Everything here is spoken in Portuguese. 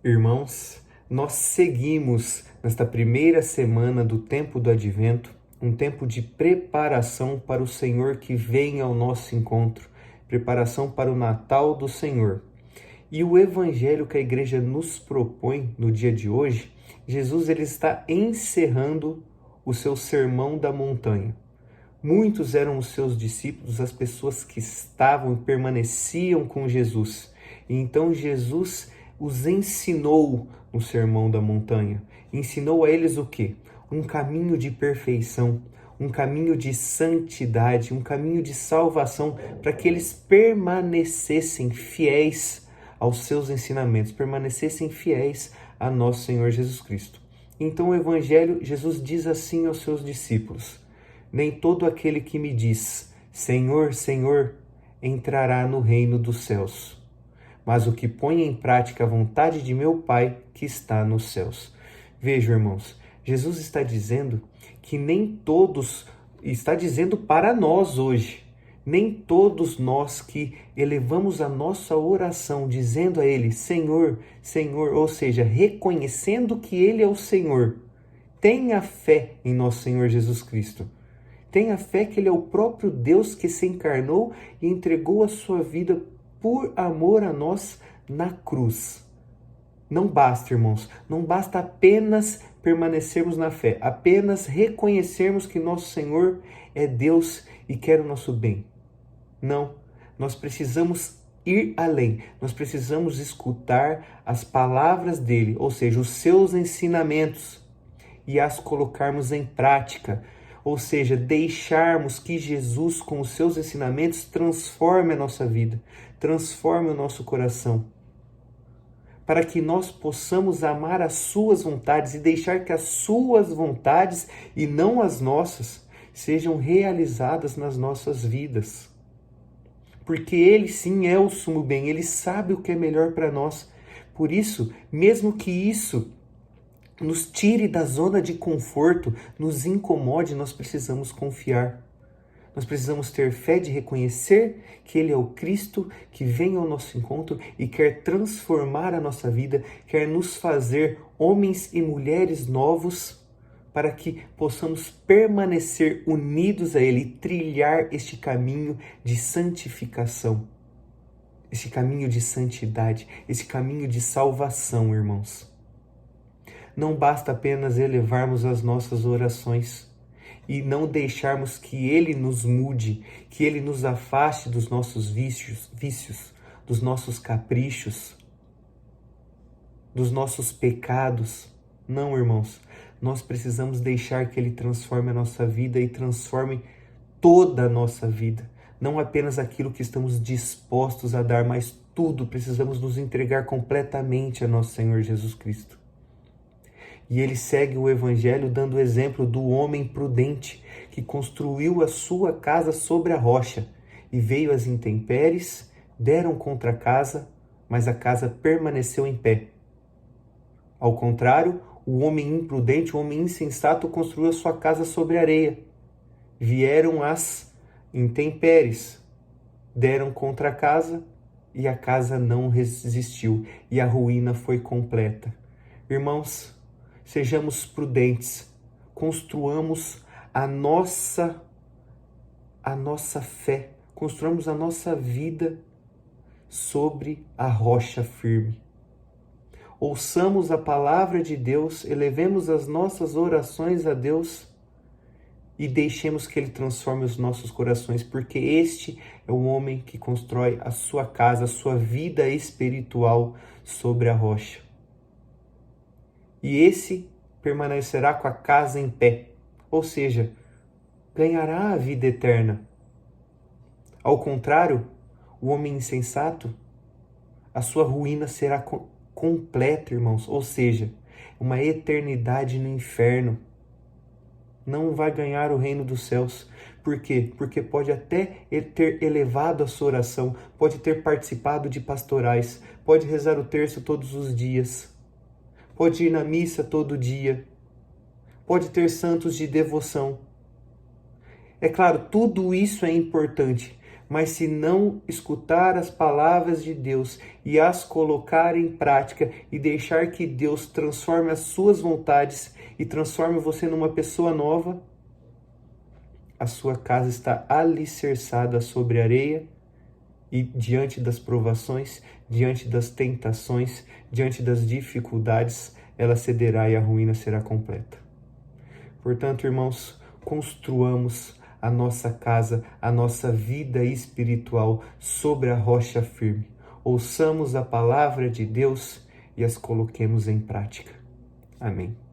Irmãos, nós seguimos nesta primeira semana do tempo do Advento, um tempo de preparação para o Senhor que vem ao nosso encontro, preparação para o Natal do Senhor. E o evangelho que a igreja nos propõe no dia de hoje, Jesus ele está encerrando o seu sermão da montanha. Muitos eram os seus discípulos, as pessoas que estavam e permaneciam com Jesus. E então Jesus os ensinou no Sermão da Montanha. Ensinou a eles o quê? Um caminho de perfeição, um caminho de santidade, um caminho de salvação, para que eles permanecessem fiéis aos seus ensinamentos, permanecessem fiéis a nosso Senhor Jesus Cristo. Então o Evangelho, Jesus diz assim aos seus discípulos: nem todo aquele que me diz, Senhor, Senhor, entrará no reino dos céus, mas o que põe em prática a vontade de meu Pai que está nos céus. Vejam, irmãos, Jesus está dizendo que nem todos, está dizendo para nós hoje, nem todos nós que elevamos a nossa oração dizendo a Ele, Senhor, Senhor, ou seja, reconhecendo que Ele é o Senhor, tenha fé em nosso Senhor Jesus Cristo. Tenha fé que Ele é o próprio Deus que se encarnou e entregou a sua vida por amor a nós na cruz. Não basta, irmãos, não basta apenas permanecermos na fé, apenas reconhecermos que nosso Senhor é Deus e quer o nosso bem. Não, nós precisamos ir além, nós precisamos escutar as palavras dele, ou seja, os seus ensinamentos, e as colocarmos em prática, ou seja, deixarmos que Jesus, com os seus ensinamentos, transforme a nossa vida, transforme o nosso coração, para que nós possamos amar as suas vontades e deixar que as suas vontades, e não as nossas, sejam realizadas nas nossas vidas. Porque Ele sim é o sumo bem, Ele sabe o que é melhor para nós. Por isso, mesmo que isso nos tire da zona de conforto, nos incomode, nós precisamos confiar. Nós precisamos ter fé de reconhecer que Ele é o Cristo que vem ao nosso encontro e quer transformar a nossa vida, quer nos fazer homens e mulheres novos para que possamos permanecer unidos a Ele e trilhar este caminho de santificação, este caminho de santidade, este caminho de salvação, irmãos. Não basta apenas elevarmos as nossas orações e não deixarmos que Ele nos mude, que Ele nos afaste dos nossos vícios, dos nossos caprichos, dos nossos pecados. Não, irmãos, nós precisamos deixar que Ele transforme a nossa vida e transforme toda a nossa vida. Não apenas aquilo que estamos dispostos a dar, mas tudo. Precisamos nos entregar completamente a nosso Senhor Jesus Cristo. E ele segue o evangelho dando o exemplo do homem prudente que construiu a sua casa sobre a rocha e veio as intempéries, deram contra a casa, mas a casa permaneceu em pé. Ao contrário, o homem imprudente, o homem insensato construiu a sua casa sobre a areia. Vieram as intempéries, deram contra a casa e a casa não resistiu e a ruína foi completa. Irmãos, sejamos prudentes, construamos a nossa fé, construamos a nossa vida sobre a rocha firme. Ouçamos a palavra de Deus, elevemos as nossas orações a Deus e deixemos que Ele transforme os nossos corações, porque este é o homem que constrói a sua casa, a sua vida espiritual sobre a rocha. E esse permanecerá com a casa em pé, ou seja, ganhará a vida eterna. Ao contrário, o homem insensato, a sua ruína será completa, irmãos, ou seja, uma eternidade no inferno. Não vai ganhar o reino dos céus. Por quê? Porque pode até ter elevado a sua oração, pode ter participado de pastorais, pode rezar o terço todos os dias, pode ir na missa todo dia, pode ter santos de devoção. É claro, tudo isso é importante, Mas se não escutar as palavras de Deus e as colocar em prática e deixar que Deus transforme as suas vontades e transforme você numa pessoa nova, a sua casa está alicerçada sobre areia e diante das provações, diante das tentações, diante das dificuldades, ela cederá e a ruína será completa. Portanto, irmãos, construamos a nossa casa, a nossa vida espiritual sobre a rocha firme. Ouçamos a palavra de Deus e as coloquemos em prática. Amém.